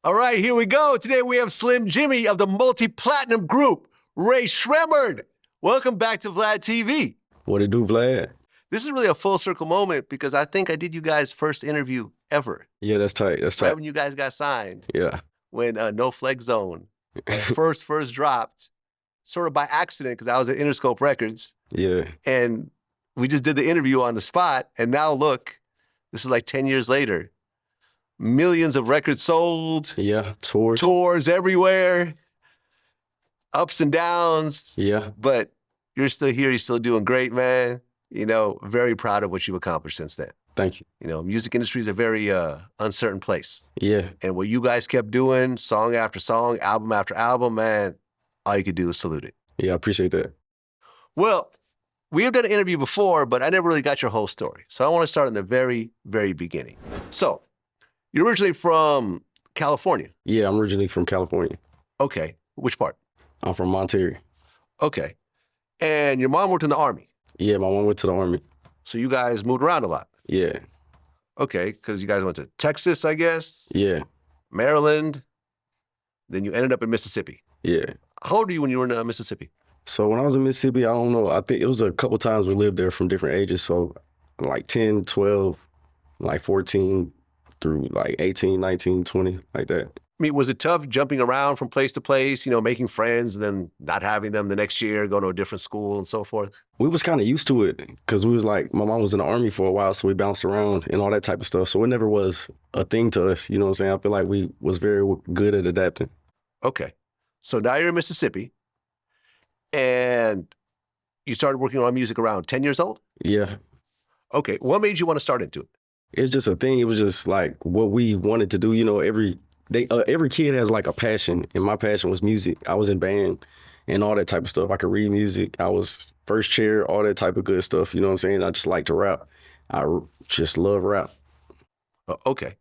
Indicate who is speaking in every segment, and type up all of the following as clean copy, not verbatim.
Speaker 1: All right, here we go. Today we have Slim Jxmmi of the multi-platinum group, Ray Sremmurd. Welcome back to Vlad TV.
Speaker 2: What it do, Vlad?
Speaker 1: This is really a full circle moment because I think I did you guys' first interview ever.
Speaker 2: Yeah, that's tight. That's tight.
Speaker 1: Right when you guys got signed.
Speaker 2: Yeah.
Speaker 1: When No Flex Zone first dropped, sort of by accident because I was at Interscope Records.
Speaker 2: Yeah.
Speaker 1: And we just did the interview on the spot. And now look, this is like 10 years later. Millions of records sold.
Speaker 2: Yeah, tours.
Speaker 1: Tours everywhere. Ups and downs.
Speaker 2: Yeah.
Speaker 1: But you're still here. You're still doing great, man. You know, very proud of what you've accomplished since then.
Speaker 2: Thank you.
Speaker 1: You know, music industry is a very uncertain place.
Speaker 2: Yeah.
Speaker 1: And what you guys kept doing, song after song, album after album, man, all you could do is salute it.
Speaker 2: Yeah, I appreciate that.
Speaker 1: Well, we have done an interview before, but I never really got your whole story. So I want to start in the very, very beginning. So you're originally from California.
Speaker 2: Yeah, I'm originally from California.
Speaker 1: Okay. Which part?
Speaker 2: I'm from Monterey.
Speaker 1: Okay. And your mom worked in the Army.
Speaker 2: Yeah, my mom went to the Army.
Speaker 1: So you guys moved around a lot.
Speaker 2: Yeah.
Speaker 1: Okay, because you guys went to Texas, I guess.
Speaker 2: Yeah.
Speaker 1: Maryland. Then you ended up in Mississippi.
Speaker 2: Yeah.
Speaker 1: How old were you when you were in Mississippi?
Speaker 2: So when I was in Mississippi, I don't know. I think it was a couple times we lived there from different ages. So like 10, 12, like 14 through like 18, 19, 20, like that.
Speaker 1: I mean, was it tough jumping around from place to place, you know, making friends and then not having them the next year, going to a different school and so forth?
Speaker 2: We was kind of used to it because we was like, my mom was in the Army for a while, so we bounced around and all that type of stuff. So it never was a thing to us, you know what I'm saying? I feel like we was very good at adapting.
Speaker 1: Okay. So now you're in Mississippi and you started working on music around 10 years old?
Speaker 2: Yeah.
Speaker 1: Okay. What made you want to start into it?
Speaker 2: It's just a thing. It was just like what we wanted to do. You know, every kid has like a passion, and my passion was music. I was in band and all that type of stuff. I could read music. I was first chair, all that type of good stuff. You know what I'm saying? I just like to rap. I just love rap.
Speaker 1: Okay.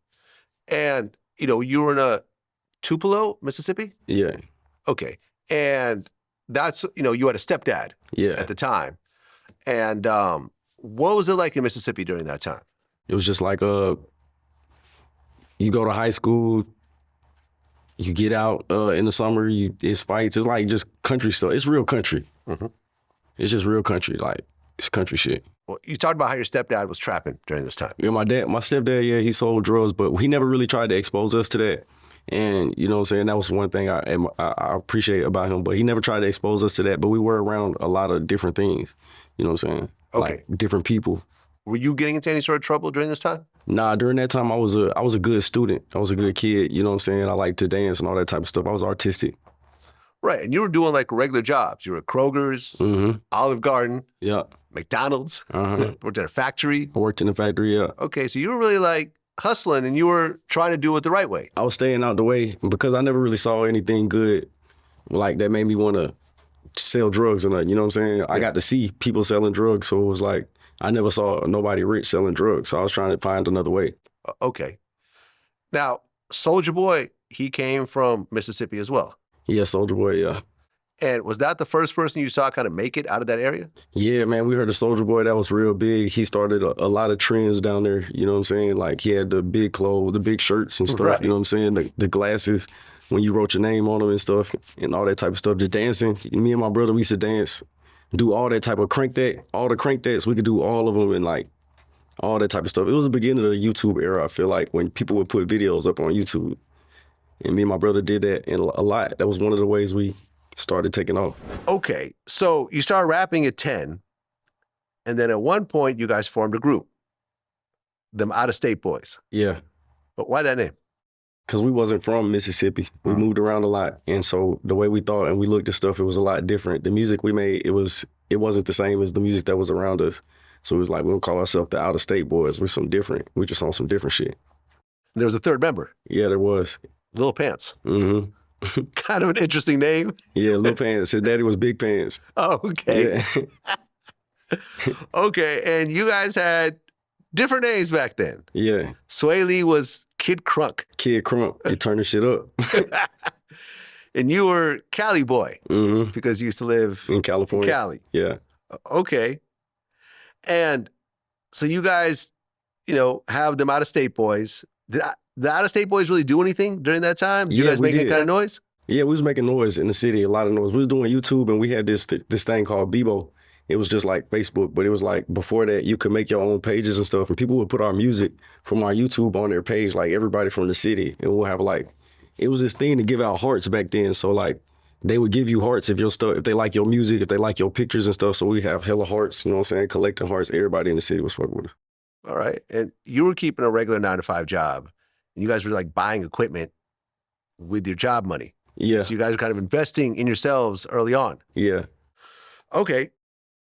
Speaker 1: And, you know, you were in Tupelo, Mississippi?
Speaker 2: Yeah.
Speaker 1: Okay. And that's, you know, you had a stepdad at the time. And what was it like in Mississippi during that time?
Speaker 2: It was just like you go to high school, you get out in the summer, it's fights. It's like just country stuff. It's real country.
Speaker 1: Mm-hmm.
Speaker 2: It's just real country. Like, it's country shit.
Speaker 1: Well, you talked about how your stepdad was trapping during this time.
Speaker 2: Yeah, my stepdad, yeah, he sold drugs, but he never really tried to expose us to that. And, you know what I'm saying, that was one thing I appreciate about him, but he never tried to expose us to that. But we were around a lot of different things, you know what I'm saying?
Speaker 1: Okay.
Speaker 2: Like, different people.
Speaker 1: Were you getting into any sort of trouble during this time?
Speaker 2: Nah, during that time, I was a good student. I was a good kid, you know what I'm saying? I liked to dance and all that type of stuff. I was artistic.
Speaker 1: Right, and you were doing like regular jobs. You were at Kroger's, Olive Garden, McDonald's, worked at a factory.
Speaker 2: I worked in a factory, yeah.
Speaker 1: Okay, so you were really like hustling and you were trying to do it the right way.
Speaker 2: I was staying out the way because I never really saw anything good like that made me want to sell drugs or nothing, you know what I'm saying? I got to see people selling drugs, so it was like, I never saw nobody rich selling drugs, so I was trying to find another way.
Speaker 1: Okay. Now, Soulja Boy, he came from Mississippi as well.
Speaker 2: Yeah, Soulja Boy, yeah.
Speaker 1: And was that the first person you saw kind of make it out of that area?
Speaker 2: Yeah, man, we heard of Soulja Boy. That was real big. He started a lot of trends down there, you know what I'm saying? Like, he had the big clothes, the big shirts and stuff, you know what I'm saying? The glasses, when you wrote your name on them and stuff, and all that type of stuff. The dancing, me and my brother, we used to dance. Do all that type of all the crank dance, we could do all of them and like all that type of stuff. It was the beginning of the YouTube era, I feel like, when people would put videos up on YouTube. And me and my brother did that a lot. That was one of the ways we started taking off.
Speaker 1: Okay, so you started rapping at 10, and then at one point you guys formed a group, them Out-of-State Boys.
Speaker 2: Yeah.
Speaker 1: But why that name?
Speaker 2: Because we wasn't from Mississippi. We moved around a lot. And so the way we thought and we looked at stuff, it was a lot different. The music we made, it wasn't the same as the music that was around us. So it was like, we'll call ourselves the Out-of-State Boys. We're some different. We just on some different shit.
Speaker 1: There was a third member.
Speaker 2: Yeah, there was.
Speaker 1: Lil Pants.
Speaker 2: Mm-hmm.
Speaker 1: Kind of an interesting name.
Speaker 2: Yeah, Lil Pants. His daddy was Big Pants.
Speaker 1: Oh, okay.
Speaker 2: Yeah.
Speaker 1: Okay, and you guys had different names back then.
Speaker 2: Yeah.
Speaker 1: Swae Lee was Kid Crunk.
Speaker 2: Kid Crunk. You turn the shit up.
Speaker 1: And you were Cali Boy because you used to live
Speaker 2: in California.
Speaker 1: Cali.
Speaker 2: Yeah.
Speaker 1: Okay. And so you guys, you know, have them Out-of-State Boys. the out-of-state boys really do anything during that time? Did you
Speaker 2: Yeah,
Speaker 1: guys
Speaker 2: we
Speaker 1: make any
Speaker 2: did.
Speaker 1: kind of noise?
Speaker 2: Yeah, we was making noise in the city, a lot of noise. We was doing YouTube, and we had this thing called Bebo. It was just like Facebook, but it was like before that you could make your own pages and stuff, and people would put our music from our YouTube on their page, like everybody from the city. And we'll have like, it was this thing to give out hearts back then. So like they would give you hearts if your stuff, if they like your music, if they like your pictures and stuff. So we have hella hearts, you know what I'm saying, collecting hearts. Everybody in the city was fucking with us.
Speaker 1: All right. And you were keeping a regular 9-to-5 job, and you guys were like buying equipment with your job money.
Speaker 2: Yeah,
Speaker 1: So you guys were kind of investing in yourselves early on.
Speaker 2: yeah.
Speaker 1: Okay.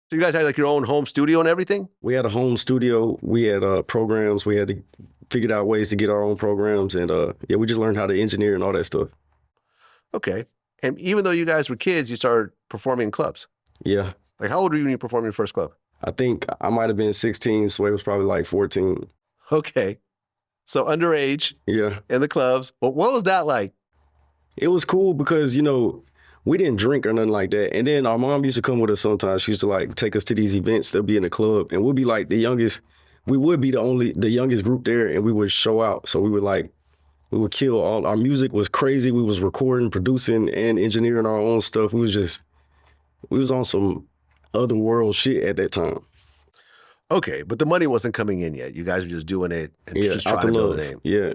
Speaker 1: So you guys had like your own home studio and everything?
Speaker 2: We had a home studio. We had programs. We had to figure out ways to get our own programs, and yeah, we just learned how to engineer and all that stuff.
Speaker 1: Okay. And even though you guys were kids, you started performing in clubs.
Speaker 2: Yeah,
Speaker 1: Like, how old were you when you performed in your first club?
Speaker 2: I think I might have been 16. Swae was probably like 14.
Speaker 1: Okay. So underage
Speaker 2: Yeah,
Speaker 1: in the clubs. But what was that like?
Speaker 2: it was cool because, you know, we didn't drink or nothing like that. And then our mom used to come with us sometimes. She used to like take us to these events. They'll be in the club, and we'll be like the youngest. We would be the youngest group there, and we would show out. So we would kill all. Our music was crazy. We was recording, producing, and engineering our own stuff. We was on some other world shit at that time.
Speaker 1: Okay, but the money wasn't coming in yet. You guys were just doing it and
Speaker 2: Yeah,
Speaker 1: just
Speaker 2: out
Speaker 1: trying
Speaker 2: the
Speaker 1: to build
Speaker 2: love.
Speaker 1: a name.
Speaker 2: Yeah,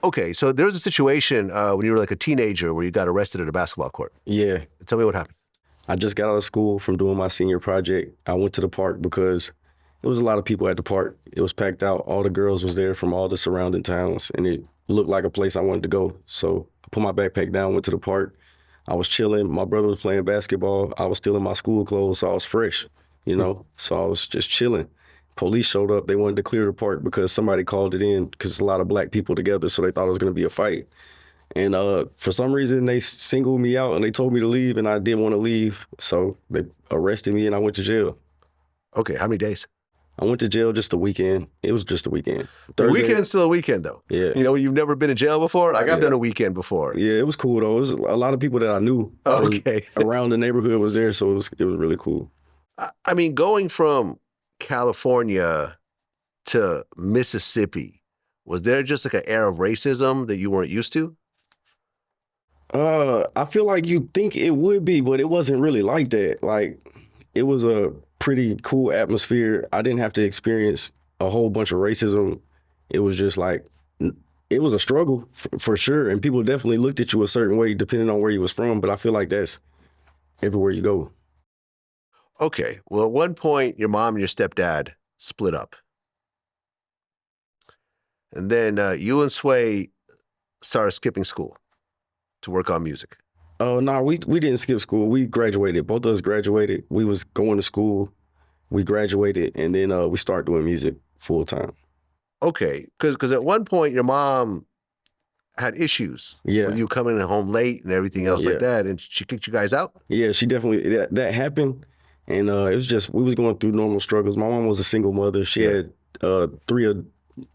Speaker 1: Okay, so there was a situation when you were like a teenager where you got arrested at a basketball court.
Speaker 2: yeah.
Speaker 1: Tell me what happened.
Speaker 2: I just got out of school from doing my senior project. I went to the park because there was a lot of people at the park. It was packed out. All the girls was there from all the surrounding towns, and it looked like a place I wanted to go. So I put my backpack down, went to the park. I was chilling. My brother was playing basketball. I was still in my school clothes, so I was fresh, you know? So I was just chilling. Police showed up. They wanted to clear the park because somebody called it in because it's a lot of black people together, so they thought it was going to be a fight. And for some reason, they singled me out and they told me to leave, and I didn't want to leave. So they arrested me and I went to jail.
Speaker 1: Okay, how many days?
Speaker 2: I went to jail just a weekend. It was just a weekend.
Speaker 1: The
Speaker 2: Thursday-
Speaker 1: weekend's still a weekend, though.
Speaker 2: Yeah.
Speaker 1: You know, you've never been in jail before? Like, I've
Speaker 2: Yeah.
Speaker 1: done a weekend before.
Speaker 2: Yeah, it was cool though. It was a lot of people that I knew from
Speaker 1: Okay.
Speaker 2: around the neighborhood was there, so it was really cool.
Speaker 1: I mean, going from California to Mississippi, was there just like an air of racism that you weren't used to?
Speaker 2: I feel like you think it would be, but it wasn't really like that. Like, it was a pretty cool atmosphere. I didn't have to experience a whole bunch of racism. It was just like, it was a struggle for sure. And people definitely looked at you a certain way depending on where you was from. But I feel like that's everywhere you go.
Speaker 1: Okay. Well, at one point, your mom and your stepdad split up. And then you and Swae started skipping school to work on music.
Speaker 2: Oh, no, we didn't skip school. We graduated. Both of us graduated. We was going to school. We graduated, and then we started doing music full time.
Speaker 1: Okay. Because at one point, your mom had issues
Speaker 2: Yeah.
Speaker 1: with you coming home late and everything else like
Speaker 2: Yeah.
Speaker 1: that. And she kicked you guys out?
Speaker 2: Yeah, she definitely, that happened. And it was just, we was going through normal struggles. My mom was a single mother. She
Speaker 1: Yeah.
Speaker 2: had 3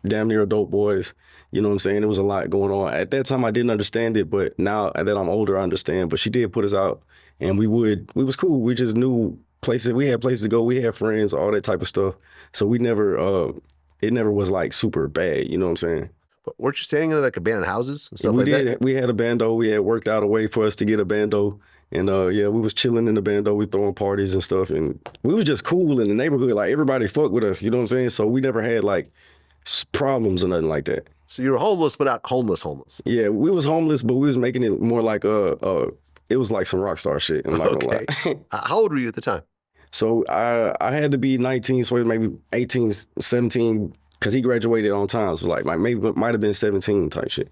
Speaker 2: damn near adult boys. You know what I'm saying? There was a lot going on. At that time, I didn't understand it, but now that I'm older, I understand. But she did put us out, and we was cool. We just knew places, we had places to go. We had friends, all that type of stuff. So we never, it never was like super bad. You know what I'm saying?
Speaker 1: But weren't you staying in like abandoned houses and stuff
Speaker 2: we
Speaker 1: like
Speaker 2: did.
Speaker 1: that?
Speaker 2: We had a bando. We had worked out a way for us to get a bando. And yeah, we was chilling in the bando. We throwing parties and stuff. And we was just cool in the neighborhood. Like, everybody fucked with us. You know what I'm saying? So we never had like problems or nothing like that.
Speaker 1: So you were homeless, but not homeless.
Speaker 2: Yeah, we was homeless, but we was making it more like it was like some rock star shit. I'm not gonna
Speaker 1: Okay.
Speaker 2: lie.
Speaker 1: How old were you at the time?
Speaker 2: So I had to be 19, so maybe 18, 17, because he graduated on time. So like maybe might have been 17 type shit.